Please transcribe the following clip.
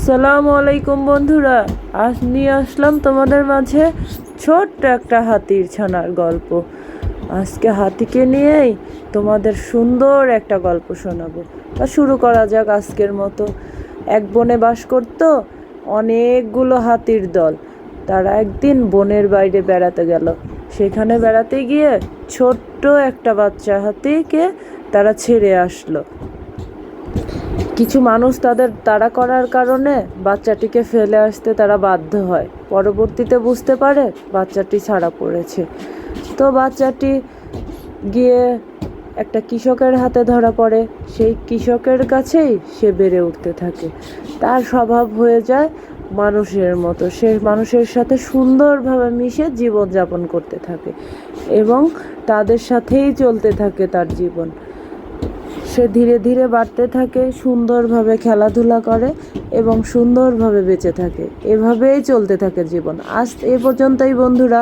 আসসালামু আলাইকুম বন্ধুরা, আজ নিয়ে আসলাম তোমাদের মাঝে ছোট্ট একটা হাতির ছানার গল্প। আজকে হাতিকে নিয়েই তোমাদের সুন্দর একটা গল্প শোনাবো। তা শুরু করা যাক আজকের মতো। এক বনে বাস করত অনেকগুলো হাতির দল। তারা একদিন বনের বাইরে বেড়াতে গেল। সেখানে বেড়াতে গিয়ে ছোট্ট একটা বাচ্চা হাতিকে তারা ছেড়ে আসলো। কিছু মানুষ তাদের তাড়া করার কারণে বাচ্চাটিকে ফেলে আসতে তারা বাধ্য হয়। পরবর্তীতে বুঝতে পারে বাচ্চাটি ছাড়া পড়েছে। তো বাচ্চাটি গিয়ে একটা কৃষকের হাতে ধরা পড়ে। সেই কৃষকের কাছেই সে বেড়ে উঠতে থাকে। তার স্বভাব হয়ে যায় মানুষের মতো। সে মানুষের সাথে সুন্দরভাবে মিশে জীবনযাপন করতে থাকে এবং তাদের সাথেই চলতে থাকে তার জীবন। সে ধীরে ধীরে বাড়তে থাকে, সুন্দরভাবে খেলাধুলা করে এবং সুন্দরভাবে বেঁচে থাকে। এভাবেই চলতে থাকে জীবন। আজ এ পর্যন্তই বন্ধুরা।